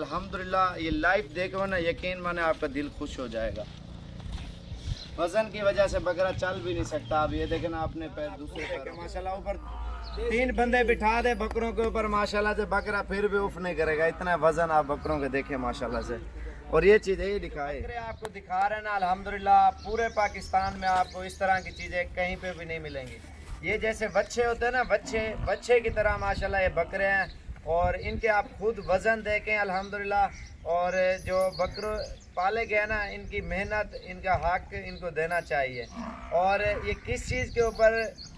अल्हम्दुलिल्लाह ये लाइव देखो ना, यकीन माने आपका दिल खुश हो जाएगा। वजन की वजह से बकरा चल भी नहीं सकता। अब ये देखें ना, अपने पैर दूसरे पैर माशाल्लाह ऊपर 3 बंदे बिठा दे बकरों के ऊपर, माशाल्लाह से बकरा फिर भी उफ नहीं करेगा। इतना वजन आप बकरों के देखें माशाल्लाह से। और ये चीज़ ये दिखाए आपको दिखा रहे हैं ना, अल्हम्दुलिल्लाह पूरे पाकिस्तान में आपको इस तरह की चीज़ें कहीं पे भी नहीं मिलेंगी। ये जैसे बच्चे होते हैं ना, बच्चे की तरह माशाल्लाह ये बकरे हैं। और इनके आप खुद वज़न देखें अल्हम्दुलिल्लाह। और जो बकरे पाले गए ना, इनकी मेहनत, इनका हक इनको देना चाहिए। और ये किस चीज़ के ऊपर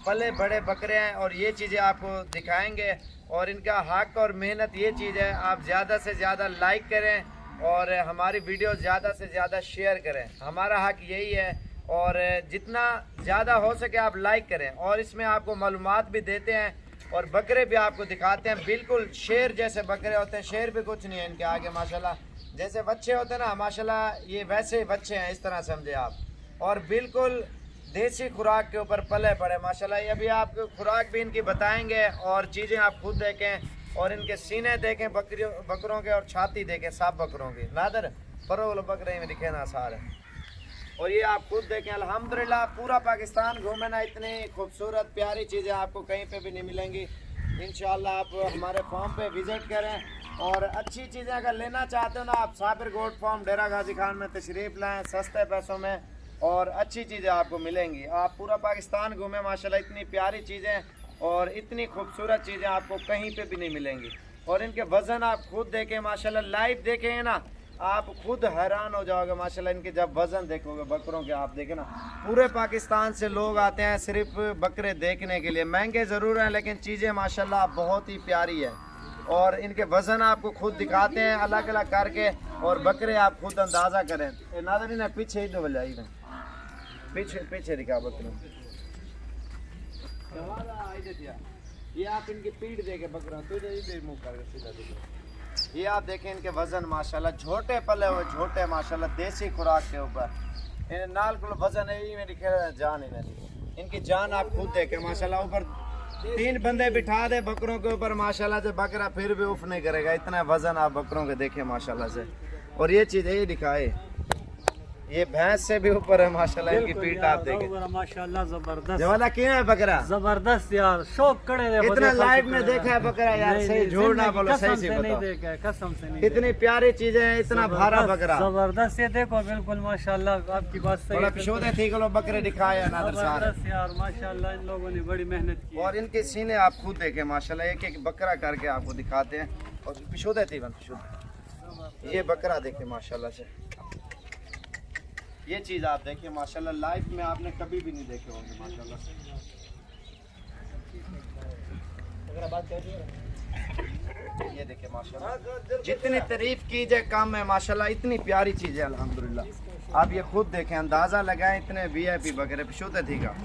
पले बड़े बकरे हैं और ये चीज़ें आपको दिखाएंगे। और इनका हक और मेहनत ये चीज़ है, आप ज़्यादा से ज़्यादा लाइक करें और हमारी वीडियो ज़्यादा से ज़्यादा शेयर करें। हमारा हक यही है। और जितना ज़्यादा हो सके आप लाइक करें। और इसमें आपको मालूमात भी देते हैं और बकरे भी आपको दिखाते हैं। बिल्कुल शेर जैसे बकरे होते हैं, शेर भी कुछ नहीं है इनके आगे माशाल्लाह। जैसे बच्चे होते हैं ना माशाल्लाह, ये वैसे ही बच्चे हैं, इस तरह समझे आप। और बिल्कुल देसी खुराक के ऊपर पले पड़े माशाल्लाह। अभी आपको खुराक भी इनकी बताएंगे और चीज़ें आप खुद देखें। और इनके सीने देखें बकरों के, और छाती देखें सब बकरों की। नादर फरोल बकरे में दिखे ना सारे। और ये आप खुद देखें अल्हम्दुलिल्लाह। पूरा पाकिस्तान घूमे ना, इतनी खूबसूरत प्यारी चीज़ें आपको कहीं पे भी नहीं मिलेंगी। इंशाल्लाह आप हमारे फार्म पे विज़िट करें। और अच्छी चीज़ें अगर लेना चाहते हो ना, आप साबिर गोट फार्म डेरा गाजी खान में तशरीफ़ लाएँ सस्ते पैसों में, और अच्छी चीज़ें आपको मिलेंगी। आप पूरा पाकिस्तान घूमें माशाल्लाह, इतनी प्यारी चीज़ें और इतनी खूबसूरत चीज़ें आपको कहीं पे भी नहीं मिलेंगी। और इनके वज़न आप खुद देखें माशाल्लाह, लाइव देखें ना, आप खुद हैरान हो जाओगे माशाल्लाह। इनके जब वज़न देखोगे बकरों के, आप देखें ना, पूरे पाकिस्तान से लोग आते हैं सिर्फ बकरे देखने के लिए। महंगे ज़रूर हैं लेकिन चीज़ें माशाल्लाह बहुत ही प्यारी है। और इनके वज़न आपको खुद दिखाते हैं अलग अलग करके, और बकरे आप खुद अंदाज़ा करें। नादरी ने पीछे ही डबल आई ना, पीछे दिखा बकरे। ये आप इनकी पीठ देखे बकरा, मुँह करके सीधा दिखा। ये आप देखें इनके वज़न माशाल्लाह, छोटे पले हुए छोटे माशाल्लाह, देसी खुराक के ऊपर नाल को वज़न है मेरी जान ही नहीं। इनकी जान आप खुद देखें माशाल्लाह। ऊपर 3 बंदे बिठा दे बकरों के ऊपर माशाल्लाह से, बकरा फिर भी उफ नहीं करेगा। इतना वज़न आप बकरों के देखें माशाल्लाह से। और ये चीज़ ये दिखाए, ये भैंस से भी ऊपर है माशाल्लाह। इनकी पीठ आप देखें माशाल्लाह, जबरदस्त। जवाला क्यों है बकरा जबरदस्त यार, शौक करे इतना लाइव में देखा है बकरा यार, सही झूठ ना बोलो, सही से नहीं बताओ। देखा है, कसम से नहीं। इतनी प्यारी चीजें हैं, इतना भारा बकरा जबरदस्त। ये देखो बिल्कुल माशाल्लाह, आपकी बात सही थोड़ा है। पिछोदे थी लो बकरे दिखाए नादर साहब। जबरदस्त यार माशाल्लाह, इन लोगों ने बड़ी मेहनत की। और इनके सीने आप खुद देखें माशाल्लाह, एक एक बकरा करके आपको दिखाते हैं। और पिछोदे थी पिछोदे, ये बकरा देखे माशाल्लाह से। ये चीज़ आप देखिए माशाल्लाह, लाइफ में आपने कभी भी नहीं देखे होंगे माशाल्लाह से। ये देखिए माशाल्लाह, जितनी तारीफ की जाए कम है माशाल्लाह। इतनी प्यारी चीज़ है अल्हम्दुलिल्लाह। आप ये खुद देखें, अंदाज़ा लगाएं, इतने VIP बकरे पिछोते थी का।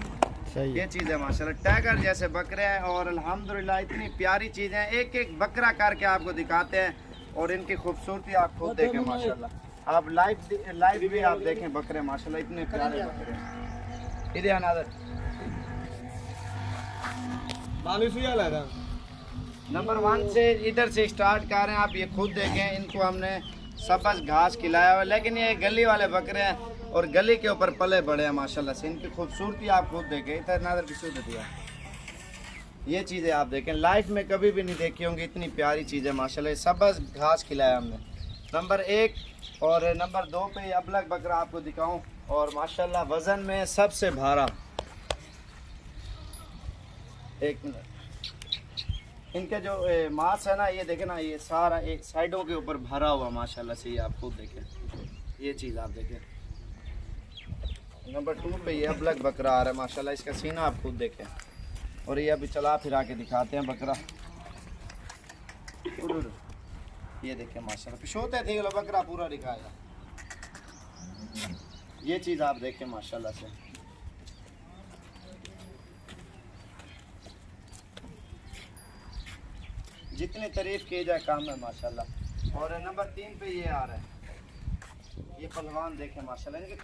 ये चीज़ है माशाल्लाह, टाइगर जैसे बकरे हैं। और अल्हम्दुलिल्लाह इतनी प्यारी चीज़ है, एक एक बकरा करके आपको दिखाते हैं। और इनकी खूबसूरती आप खुद देखें माशाल्लाह। आप लाइव भी आप देखें बकरे माशाल्लाह, इतने प्यारे बकरे। इधर अनादर नंबर 1 से इधर से स्टार्ट कर रहे हैं। आप ये खुद देखें, इनको हमने सब्ज़ घास खिलाया हुआ है, लेकिन ये गली वाले बकरे हैं और गली के ऊपर पले बड़े हैं माशाल्लाह से। इनकी खूबसूरती आप खुद देखें। इधर नादर किसी दे दिया, ये चीज़ें आप देखें, लाइफ में कभी भी नहीं देखी होंगी इतनी प्यारी चीज़ें माशाल्लाह। सब्ज़ घास खिलाया हमने। नंबर 1 और नंबर 2 पे ये अबलग बकरा आपको दिखाऊं। और माशाल्लाह वज़न में सबसे भारा। एक मिनट, इनके जो मांस है ना, ये देखें ना, ये सारा एक साइडों के ऊपर भरा हुआ माशाल्लाह से। ये आप खुद देखें, ये चीज़ आप देखें। नंबर 2 पे ये अबलग बकरा आ रहा है माशाल्लाह, इसका सीना आप खुद देखें। और ये अभी चला फिरा के दिखाते हैं बकरा। ये देखें माशाल्लाह, पिछोते थे बकरा पूरा दिखाएगा। ये चीज़ आप देखें माशाल्लाह से। जितनी तारीफ की जाए काम है माशाल्लाह। और नंबर 3 पे ये आ रहा है, ये पहलवान देखें माशाल्लाह। इनके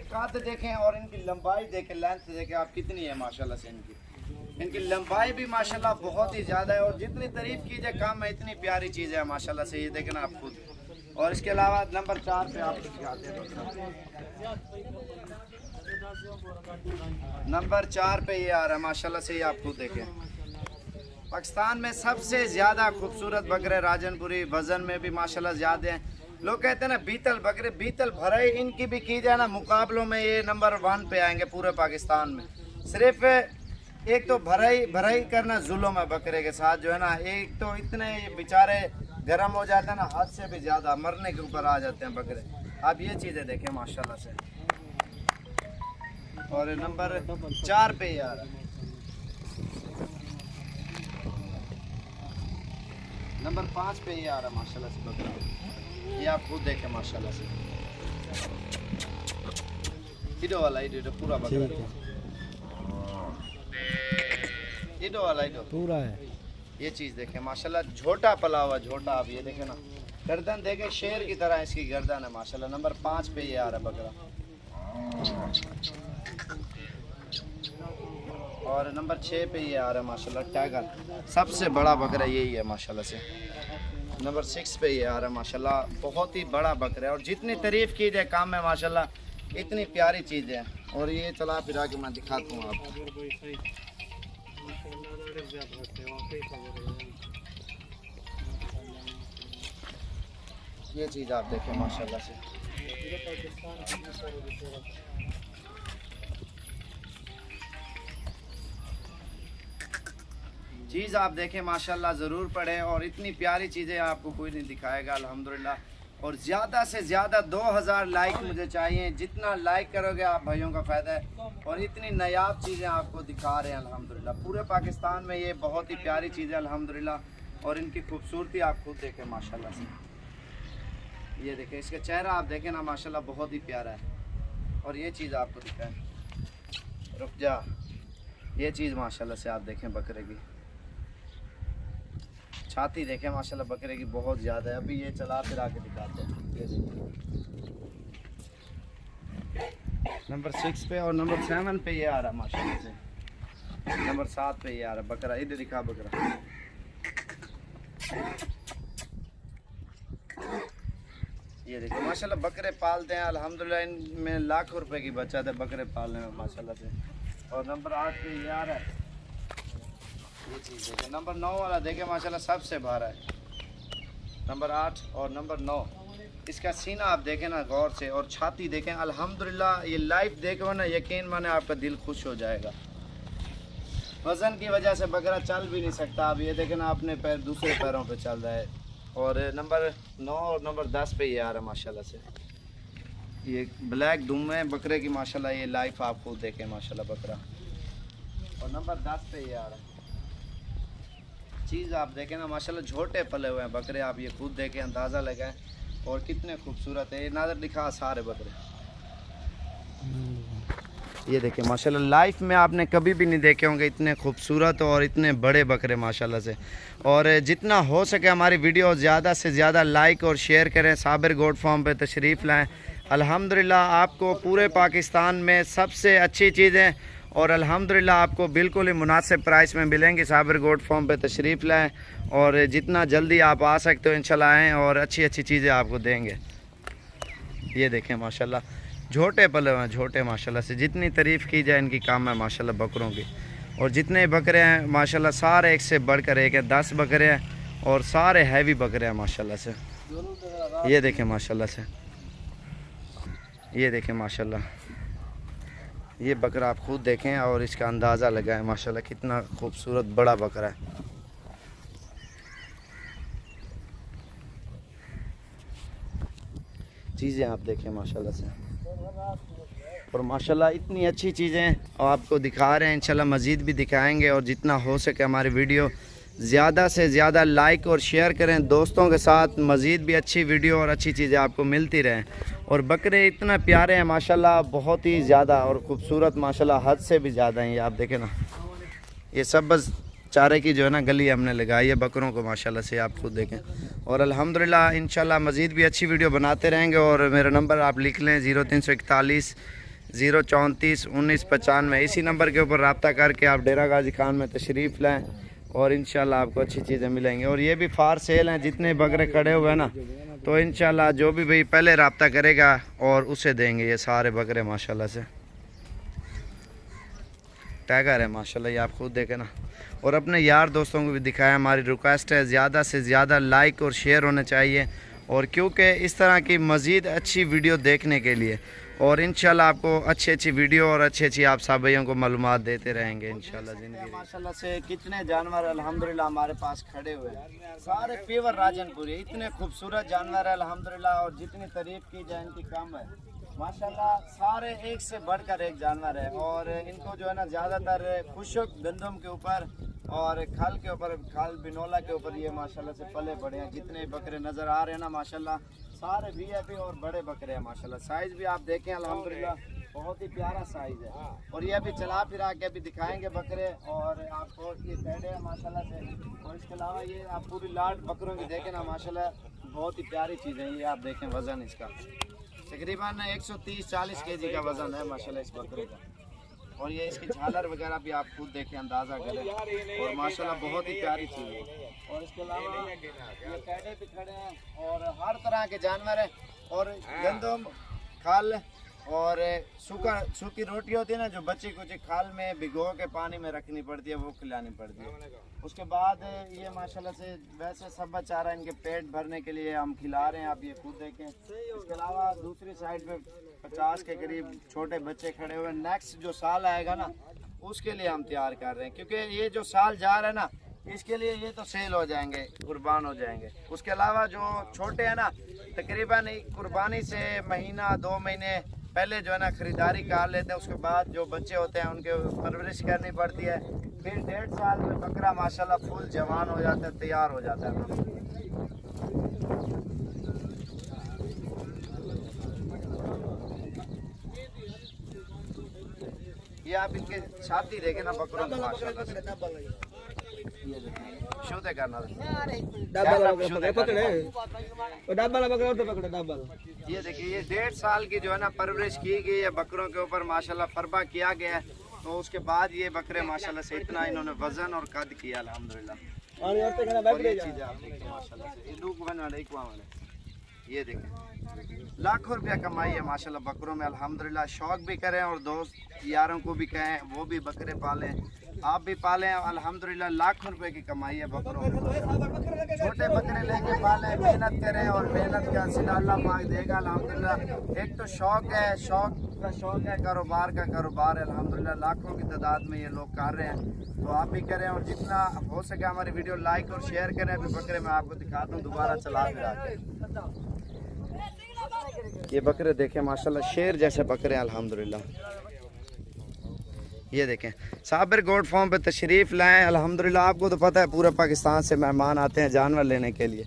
काद देखें और इनकी लंबाई देखें, लेंथ देखें आप कितनी है माशाल्लाह से इनकी। इनकी लंबाई भी माशाल्लाह बहुत ही ज़्यादा है और जितनी तारीफ कीजिए कम है, इतनी प्यारी चीज़ है माशाल्लाह से। ये देखें ना आप खुद। और इसके अलावा नंबर 4 पे आप दिखाते हैं, नंबर 4 पे ये आ रहा है माशाल्लाह से। ये आप खुद देखें, पाकिस्तान में सबसे ज़्यादा खूबसूरत बकरे राजनपुरी, वज़न में भी माशाल्लाह ज़्यादा हैं। लोग कहते हैं ना बीतल बकरे, बीतल भराई इनकी भी की जाए ना मुकाबलों में ये नंबर 1 पे आएंगे पूरे पाकिस्तान में। सिर्फ एक तो भराई करना जुल्म है बकरे के साथ जो है ना। एक तो इतने बेचारे गर्म हो जाते हैं ना, हद से भी ज़्यादा मरने के ऊपर आ जाते हैं बकरे। आप ये चीज़ें देखें माशाल्लाह से। और नंबर 4 पे यार नंबर 5 पे ये आ रहा है माशाल्लाह से बकरा। ये आप खुद देखें माशाल्लाह से। इडो वाला इडो पूरा बकरा, इडो वाला इडो पूरा है। ये चीज़ देखें माशाल्लाह, झोटा पला हुआ झोटा। आप ये देखें ना, गर्दन देखें शेर की तरह इसकी गर्दन है माशाल्लाह। नंबर 5 पे ये आ रहा है बकरा। और नंबर 6 पे ये आ रहा है माशाल्लाह टाइगर। सबसे बड़ा बकरा यही है माशाल्लाह से। नंबर 6 पे ये आ रहा है माशाल्लाह, बहुत ही बड़ा बकरा है और जितनी तारीफ़ की जाए काम है माशाल्लाह, इतनी प्यारी चीज़ है। और ये चला फिरा के मैं दिखाता हूँ आपको। ये चीज़ आप देखें माशाल्लाह से। चीज़ आप देखें माशाल्लाह, ज़रूर पढ़ें। और इतनी प्यारी चीज़ें आपको कोई नहीं दिखाएगा अल्हम्दुलिल्लाह। और ज़्यादा से ज़्यादा 2000 लाइक मुझे चाहिए। जितना लाइक करोगे आप भाइयों का फ़ायदा है। और इतनी नायाब चीज़ें आपको दिखा रहे हैं अल्हम्दुलिल्लाह। पूरे पाकिस्तान में ये बहुत ही प्यारी चीज़ है अल्हम्दुलिल्लाह। और इनकी खूबसूरती आप खुद देखें माशाल्लाह से। ये देखें, इसका चेहरा आप देखें ना माशाल्लाह, बहुत ही प्यारा है। और ये चीज़ आपको दिखाएं, रुक जा। ये चीज़ माशाल्लाह से आप देखें बकरे की छाती देखें माशाल्लाह बकरे की बहुत ज़्यादा है। अभी ये चला फिर आके दिखाते हैं। ये नंबर 6 पे और नंबर 7 पे ये आ रहा है माशाल्लाह से। नंबर 7 पे ये आ रहा है बकरा। इधर दिखा बकरा। ये देखो माशाल्लाह बकरे पालते हैं अल्हम्दुलिल्लाह। इनमें लाखों रुपए की बचत है बकरे पालने में माशाल्लाह से। और नंबर 8 पे ये आ रहा है। ये चीज़ देखें, नंबर 9 वाला देखें माशाल्लाह, सबसे भारा है। नंबर 8 और नंबर 9, इसका सीना आप देखें ना गौर से। और छाती देखें अल्हम्दुलिल्लाह। ये लाइव देखो ना, यकीन माने आपका दिल खुश हो जाएगा। वज़न की वजह से बकरा चल भी नहीं सकता। अब ये देखें ना, अपने पैर दूसरे पैरों पे चल रहा है। और नंबर 9 और नंबर 10 पे ये आ रहा है माशाल्लाह से। ये ब्लैक दुम है बकरे की माशाल्लाह। ये लाइफ आप खुद देखें माशाल्लाह बकरा। और नंबर 10 पे ये आ रहा है। चीज़ आप देखें ना माशाल्लाह, झोटे पले हुए हैं बकरे। आप ये खुद देखें, अंदाज़ा लगाएं। और कितने खूबसूरत है। ये नादर दिखा सारे बकरे। ये देखें माशाल्लाह, लाइफ में आपने कभी भी नहीं देखे होंगे इतने खूबसूरत और इतने बड़े बकरे माशाल्लाह से। और जितना हो सके हमारी वीडियो ज़्यादा से ज़्यादा लाइक और शेयर करें। साबिर गोट फार्म पे तशरीफ़ लाएं। अल्हम्दुलिल्लाह आपको पूरे पाकिस्तान में सबसे अच्छी चीज़ें और अल्हम्दुलिल्लाह आपको बिल्कुल ही मुनासिब प्राइस में मिलेंगी। साबिर गोट फार्म पे तशरीफ़ लाएं और जितना जल्दी आप आ सकते हो इंशाल्लाह आएँ और अच्छी अच्छी चीज़ें आपको देंगे। ये देखें माशाल्लाह, झोटे पले हुए हैं झोटे माशाल्लाह से। जितनी तारीफ़ की जाए इनकी काम है माशाल्लाह बकरों की। और जितने बकरे हैं माशाल्लाह सारे एक से बढ़कर एक है। 10 बकरे हैं और सारे हैवी बकरे हैं माशाल्लाह से। ये देखें माशाल्लाह से। ये देखें माशाल्लाह, ये बकरा आप खुद देखें और इसका अंदाज़ा लगाएं माशाल्लाह कितना खूबसूरत बड़ा बकरा है। चीज़ें आप देखें माशाल्लाह से। और माशाल्लाह इतनी अच्छी चीज़ें आपको दिखा रहे हैं, इंशाल्लाह मज़ीद भी दिखाएंगे। और जितना हो सके हमारी वीडियो ज़्यादा से ज़्यादा लाइक और शेयर करें दोस्तों के साथ। मज़ीद भी अच्छी वीडियो और अच्छी चीज़ें आपको मिलती रहें। और बकरे इतना प्यारे हैं माशाल्लाह, बहुत ही ज़्यादा और ख़ूबसूरत माशाल्लाह, हद से भी ज़्यादा हैं। ये आप देखें ना, ये सब बस चारे की जो है ना गली हमने लगाई है बकरों को माशाल्लाह से। आप खुद देखें। और अल्हम्दुलिल्लाह इंशाल्लाह मज़ीद भी अच्छी वीडियो बनाते रहेंगे। और मेरा नंबर आप लिख लें 0341 0341995। इसी नंबर के ऊपर रब्ता करके आप डेरा गाजी खान में तशरीफ़ लाएँ और इंशाल्लाह आपको अच्छी चीज़ें मिलेंगी। और ये भी फार सेल हैं, जितने बकरे खड़े हुए हैं ना, तो इंशाल्लाह जो भी भाई पहले रब्ता करेगा और उसे देंगे ये सारे बकरे। माशाल्लाह से टैगर है माशाल्लाह, ये आप खुद देखें ना। और अपने यार दोस्तों को भी दिखाया। हमारी रिक्वेस्ट है ज़्यादा से ज़्यादा लाइक और शेयर होने चाहिए, और क्योंकि इस तरह की मज़ीद अच्छी वीडियो देखने के लिए और इंशाल्लाह आपको अच्छी अच्छी वीडियो और अच्छी अच्छी आप सब भाइयों को मालूमात देते रहेंगे इंशाल्लाह ज़िंदगी। माशाल्लाह से कितने जानवर अल्हम्दुलिल्लाह हमारे पास खड़े हुए हैं, सारे प्योर राजनपुरी, इतने खूबसूरत जानवर है अल्हम्दुलिल्लाह, और जितनी तारीफ़ की जाए इनकी कम है माशाल्लाह। सारे एक से बढ़कर एक जानवर है, और इनको जो है ना ज़्यादातर खुशक गंदम के ऊपर और खल के ऊपर, खल बिनोला के ऊपर ये माशाल्लाह से पले बड़े हैं। जितने बकरे नज़र आ रहे हैं ना माशाल्लाह सारे वीआईपी और बड़े बकरे हैं माशाल्लाह। साइज़ भी आप देखें अल्हम्दुलिल्लाह बहुत ही प्यारा साइज़ है। और ये अभी चला फिरा के अभी दिखाएंगे बकरे, और आपको ये पैडे हैं माशाल्लाह से। और इसके अलावा ये आप पूरी लाट बकरों की देखें ना माशाल्लाह, बहुत ही प्यारी चीज़ है। ये आप देखें वज़न इसका तकरीबन 130-40 kg का वज़न है माशाल्लाह इस बकरे का। और ये इसकी झालर वगैरह भी आप खुद देखें, अंदाज़ा करें, और माशाल्लाह बहुत ही प्यारी चीज़ है। और इसके अलावा ये पैडे भी खड़े हैं और हर तरह के जानवर हैं, और गंदम खल और सूखी रोटी होती है ना, जो बच्ची कुछ खाल में भिगो के पानी में रखनी पड़ती है, वो खिलानी पड़ती है। उसके बाद ये माशाल्लाह से वैसे सब चारा इनके पेट भरने के लिए हम खिला रहे हैं, आप ये खुद देखें। इसके अलावा दूसरी साइड पे 50 के करीब छोटे बच्चे खड़े हुए। नेक्स्ट जो साल आएगा ना उसके लिए हम तैयार कर रहे हैं, क्योंकि ये जो साल जा रहा है ना इसके लिए ये तो सेल हो जाएंगे, कुर्बान हो जाएंगे। उसके अलावा जो छोटे हैं ना तकरीबन कुर्बानी से महीना 2 महीने पहले जो है ना ख़रीदारी कर लेते हैं। उसके बाद जो बच्चे होते हैं उनके परवरिश करनी पड़ती है, फिर 1.5 साल में बकरा माशाल्लाह फुल जवान हो जाता है, तैयार हो जाता है। ये आप इनके छाती देखें ना बकरों को माशाल्लाह से, शोधे करना ये देखिए, ये 1.5 साल की जो है ना परवरिश की गई है बकरों के ऊपर माशाल्लाह, फरबा किया गया है। तो उसके बाद ये बकरे माशाल्लाह से इतना इन्होंने वजन और कद किया अल्हम्दुलिल्लाह। चीज़ें आप देखिए माशाल्लाह से, ये देखें लाखों रुपया कमाई है माशाल्लाह बकरों में अल्हम्दुलिल्लाह। शौक भी करें और दोस्त यारों को भी कहें वो भी बकरे पालें, आप भी पालें अल्हम्दुलिल्लाह। लाखों रुपए की कमाई है बकरों में। छोटे बकरे लेके पालें, मेहनत करें और मेहनत का सिला अल्लाह पाक देगा अल्हम्दुलिल्लाह। एक तो शौक है, शौक है, कारोबार का कारोबार है अल्हम्दुलिल्लाह। लाखों की तादाद में ये लोग कर रहे हैं, तो आप भी करें और जितना हो सके हमारी वीडियो लाइक और शेयर करें। अभी बकरे मैं आपको दिखाता हूँ दोबारा चला फिरा के। ये बकरे देखें माशाल्लाह शेर जैसे बकरे अल्हम्दुलिल्लाह। ये देखें साबिर गोट फार्म पे तशरीफ़ लाएँ अल्हम्दुलिल्लाह। आपको तो पता है पूरे पाकिस्तान से मेहमान आते हैं जानवर लेने के लिए,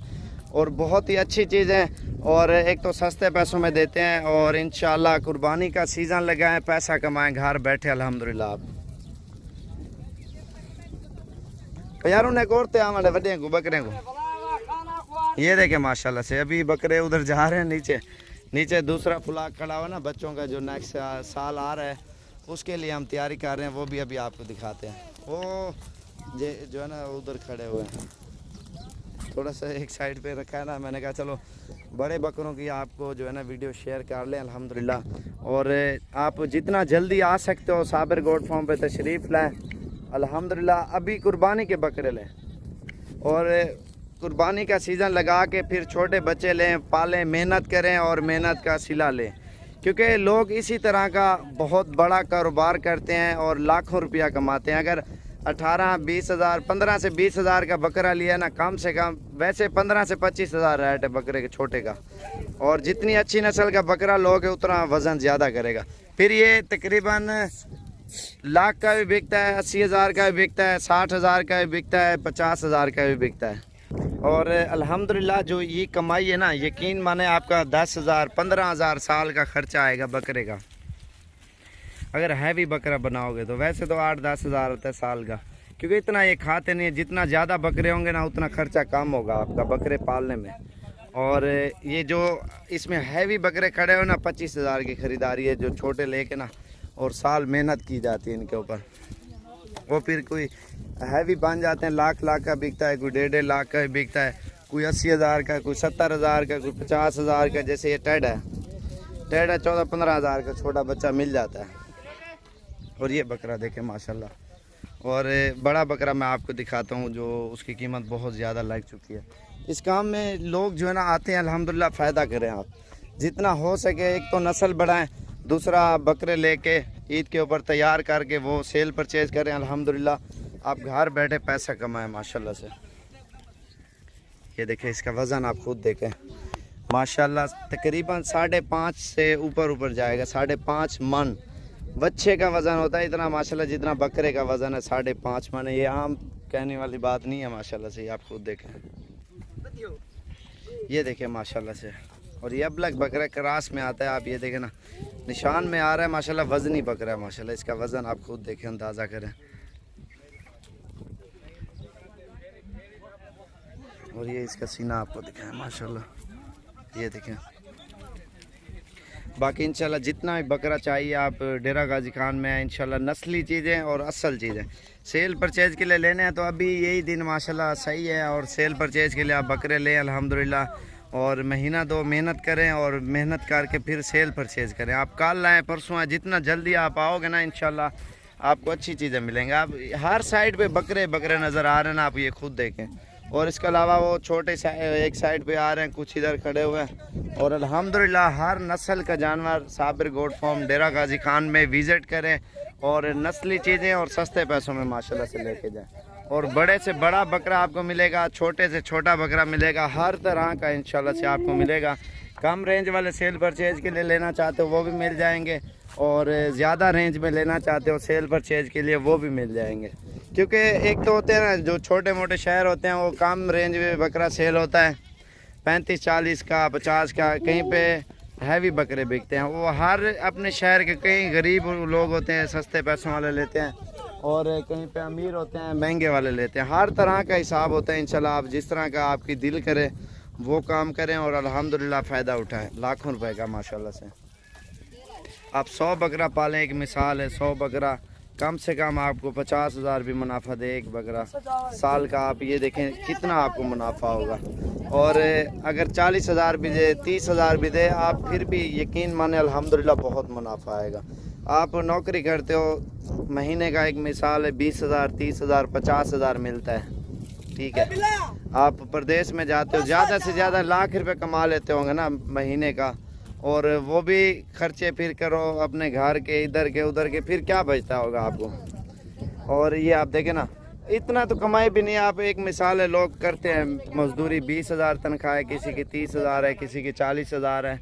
और बहुत ही अच्छी चीज़ है। और एक तो सस्ते पैसों में देते हैं, और इंशाल्लाह कुर्बानी का सीज़न लगा है, पैसा कमाएं घर बैठे अल्हम्दुलिल्लाह। आप यार उन्हें कोरते हमारे बड़े को बकरे को, ये देखें माशाल्लाह से। अभी बकरे उधर जा रहे हैं, नीचे दूसरा फ्लाग खड़ा हुआ ना बच्चों का, जो नेक्स्ट साल आ रहा है उसके लिए हम तैयारी कर रहे हैं, वो भी अभी आपको दिखाते हैं। वो जो है ना उधर खड़े हुए हैं, थोड़ा सा एक साइड पे रखा है ना, मैंने कहा चलो बड़े बकरों की आपको जो है ना वीडियो शेयर कर लें अल्हम्दुलिल्लाह। और आप जितना जल्दी आ सकते हो साबिर गोट फार्म पे तशरीफ़ लाएँ अल्हम्दुलिल्लाह। अभी कुर्बानी के बकरे लें और कुर्बानी का सीज़न लगा के फिर छोटे बच्चे लें, पालें, मेहनत करें और मेहनत का सिला लें, क्योंकि लोग इसी तरह का बहुत बड़ा कारोबार करते हैं और लाखों रुपया कमाते हैं। अगर 18-20 हज़ार 15 से 20 हज़ार का बकरा लिया ना, कम से कम वैसे 15 से 25 हज़ार रेट है बकरे के छोटे का, और जितनी अच्छी नस्ल का बकरा लोगे उतना वज़न ज़्यादा करेगा। फिर ये तकरीबन लाख का भी बिकता है, 80 हज़ार का भी बिकता है, 60 हज़ार का भी बिकता है, 50 हज़ार का भी बिकता है। और अल्हम्दुलिल्लाह जो ये कमाई है ना, यकीन माने आपका 10 हज़ार 15 हज़ार साल का खर्चा आएगा बकरे का, अगर हैवी बकरा बनाओगे तो। वैसे तो 8-10 हज़ार होता है साल का, क्योंकि इतना ये खाते नहीं है। जितना ज़्यादा बकरे होंगे ना उतना खर्चा कम होगा आपका बकरे पालने में। और ये जो इसमें हैवी बकरे खड़े हो ना 25,000 की ख़रीदारी है, जो छोटे लेके ना, और साल मेहनत की जाती है इनके ऊपर। वो फिर कोई हैवी बन जाते हैं, लाख लाख का बिकता है, कोई 1.5 लाख का बिकता है, कोई 80,000 का, कोई 70,000 का, कोई 50,000 का। जैसे ये टेड है, 14-15 हज़ार का छोटा बच्चा मिल जाता है। और ये बकरा देखें माशाल्लाह। और बड़ा बकरा मैं आपको दिखाता हूँ जो उसकी कीमत बहुत ज़्यादा लग चुकी है। इस काम में लोग जो है ना आते हैं, अल्हम्दुलिल्लाह फ़ायदा करें आप, जितना हो सके। एक तो नस्ल बढ़ाएं, दूसरा बकरे लेके ईद के ऊपर तैयार करके वो सेल परचेज़ करें। अल्हम्दुलिल्लाह आप घर बैठे पैसा कमाएं माशाल्लाह से। ये देखें, इसका वज़न आप खुद देखें माशाल्लाह, तकरीबन 5.5 से ऊपर जाएगा। 5.5 मन बच्चे का वज़न होता है इतना माशाल्लाह, जितना बकरे का वज़न है 5.5 मन है। ये आम कहने वाली बात नहीं है माशाल्लाह से। आप खुद देखें, ये देखें माशाल्लाह से। और ये अबलग बकरा क्रास में आता है, आप ये देखें ना, निशान में आ रहा है माशाल्लाह, वज़नी बकरा है माशाल्लाह। इसका वज़न आप खुद देखें, अंदाज़ा करें। और ये इसका सीना आपको दिखाएं माशाल्लाह, ये देखें। बाकी इंशाल्लाह जितना भी बकरा चाहिए आप डेरा गाजी खान में है इंशाल्लाह, नस्ली चीज़ें और असल चीज़ें सेल परचेज़ के लिए लेने हैं तो अभी यही दिन माशाल्लाह सही है। और सेल परचेज़ के लिए आप बकरे लें अल्हम्दुलिल्लाह, और महीना 2 मेहनत करें, और मेहनत करके फिर सेल परचेज़ करें। आप कल लाएँ परसों आए, जितना जल्दी आप आओगे ना इंशाल्लाह आपको अच्छी चीज़ें मिलेंगी। आप हर साइड पे बकरे बकरे नज़र आ रहे हैं ना, आप ये खुद देखें। और इसके अलावा वो छोटे एक साइड पे आ रहे हैं, कुछ इधर खड़े हुए हैं। और अल्हम्दुलिल्लाह हर नस्ल का जानवर साबिर गोट फार्म डेरा गाजी खान में विज़िट करें, और नस्ली चीज़ें और सस्ते पैसों में माशाल्लाह से लेके जाएं। और बड़े से बड़ा बकरा आपको मिलेगा, छोटे से छोटा बकरा मिलेगा, हर तरह का इंशाल्लाह से आपको मिलेगा। कम रेंज वाले सेल परचेज़ के लिए लेना चाहते हो वो भी मिल जाएंगे, और ज़्यादा रेंज में लेना चाहते हो सेल परचेज़ के लिए वो भी मिल जाएंगे। क्योंकि एक तो होते हैं ना जो छोटे मोटे शहर होते हैं, वो कम रेंज में बकरा सेल होता है, 35-40 का, 50 का, कहीं पे हैवी बकरे बिकते हैं। वो हर अपने शहर के कई गरीब लोग होते हैं सस्ते पैसों वाले लेते हैं, और कहीं पे अमीर होते हैं महंगे वाले लेते हैं। हर तरह का हिसाब होता है। इंशाल्लाह आप जिस तरह का आपकी दिल करे वो काम करें, और अल्हम्दुलिल्लाह फ़ायदा उठाएं लाखों रुपए का माशाल्लाह से। आप 100 बकरा पालें, एक मिसाल है, 100 बकरा कम से कम आपको 50,000 भी मुनाफा दे एक बकरा साल का। आप ये देखें कितना आपको मुनाफा होगा। और अगर 40,000 भी दे, 30,000 भी दे, आप फिर भी यकीन माने अल्हम्दुलिल्लाह बहुत मुनाफा आएगा। आप नौकरी करते हो, महीने का एक मिसाल है 20,000, 30,000, 50,000 मिलता है, ठीक है। आप प्रदेश में जाते हो, ज़्यादा से ज़्यादा लाख रुपए कमा लेते होंगे ना महीने का, और वो भी खर्चे फिर करो अपने घर के, इधर के उधर के, फिर क्या बचता होगा आपको। और ये आप देखें ना, इतना तो कमाई भी नहीं। आप एक मिसाल है, लोग करते हैं मजदूरी, 20,000 तनख्वाह है, किसी की 30,000 है, किसी की 40,000 है।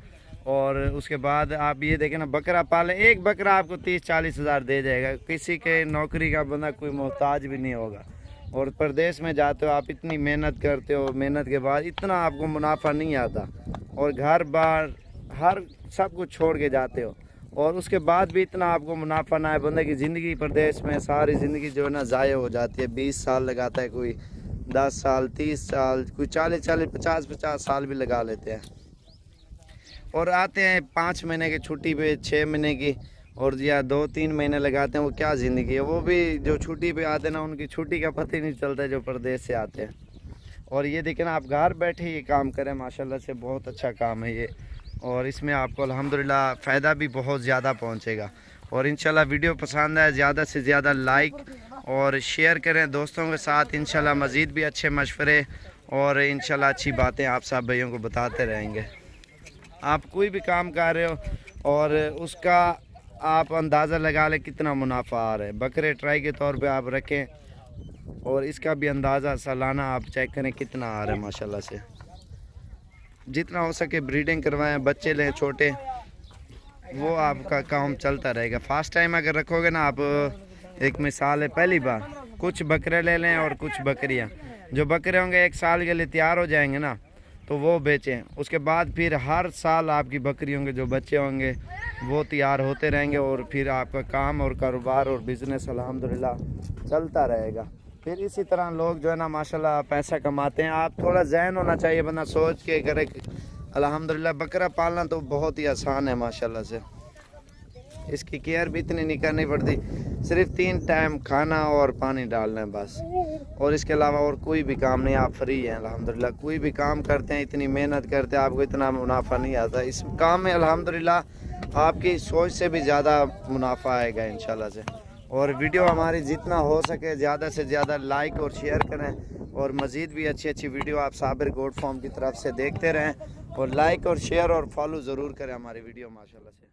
और उसके बाद आप ये देखें ना, बकरा पालें, एक बकरा आपको 30-40 हज़ार दे जाएगा। किसी के नौकरी का बंदा कोई मोहताज भी नहीं होगा। और प्रदेश में जाते हो, आप इतनी मेहनत करते हो, मेहनत के बाद इतना आपको मुनाफा नहीं आता, और घर बार हर सब कुछ छोड़ के जाते हो, और उसके बाद भी इतना आपको मुनाफा ना है। बंदे की ज़िंदगी प्रदेश में सारी ज़िंदगी जो है ना ज़ाया हो जाती है। 20 साल लगाता है कोई, 10 साल, 30 साल, कोई 40-40, 50-50 साल भी लगा लेते हैं। और आते हैं 5 महीने की छुट्टी पे, 6 महीने की, और या 2-3 महीने लगाते हैं। वो क्या ज़िंदगी है। वो भी जो छुट्टी पे आते हैं ना, उनकी छुट्टी का पता ही नहीं चलता जो प्रदेश से आते हैं। और ये देखें ना, आप घर बैठे ये काम करें माशाल्लाह से, बहुत अच्छा काम है ये। और इसमें आपको अल्हम्दुलिल्लाह फ़ायदा भी बहुत ज़्यादा पहुंचेगा। और इंशाल्लाह वीडियो पसंद आए ज़्यादा से ज़्यादा लाइक और शेयर करें दोस्तों के साथ। इंशाल्लाह मज़ीद भी अच्छे मशवरे और इंशाल्लाह अच्छी बातें आप सब भाइयों को बताते रहेंगे। आप कोई भी काम कर रहे हो और उसका आप अंदाज़ा लगा लें कितना मुनाफा आ रहा है। बकरे ट्राई के तौर पे आप रखें और इसका भी अंदाज़ा सालाना आप चेक करें कितना आ रहा है माशाल्लाह से। जितना हो सके ब्रीडिंग करवाएं, बच्चे लें छोटे, वो आपका काम चलता रहेगा। फर्स्ट टाइम अगर रखोगे ना आप, एक मिसाल है पहली बार, कुछ बकरे ले लें और कुछ बकरियां। जो बकरे होंगे 1 साल के लिए तैयार हो जाएंगे ना, तो वो बेचें। उसके बाद फिर हर साल आपकी बकरियों के जो बच्चे होंगे वो तैयार होते रहेंगे, और फिर आपका काम और कारोबार और बिज़नेस अल्हम्दुलिल्लाह चलता रहेगा। फिर इसी तरह लोग जो है ना माशाल्लाह पैसा कमाते हैं। आप थोड़ा जहन होना चाहिए, बंदा सोच के करे। अल्हम्दुलिल्लाह बकरा पालना तो बहुत ही आसान है माशाल्लाह से। इसकी केयर भी इतनी नहीं करनी पड़ती, सिर्फ 3 टाइम खाना और पानी डालना है बस, और इसके अलावा और कोई भी काम नहीं। आप फ्री हैं अल्हम्दुलिल्लाह। कोई भी काम करते हैं, इतनी मेहनत करते हैं, आपको इतना मुनाफा नहीं आता इस काम में। अल्हम्दुलिल्लाह आपकी सोच से भी ज़्यादा मुनाफा आएगा इंशाल्लाह से। और वीडियो हमारी जितना हो सके ज़्यादा से ज़्यादा लाइक और शेयर करें, और मज़ीद भी अच्छी अच्छी वीडियो आप साबिर गोट फार्म की तरफ से देखते रहें, और लाइक और शेयर और फॉलो ज़रूर करें हमारी वीडियो माशाल्लाह से।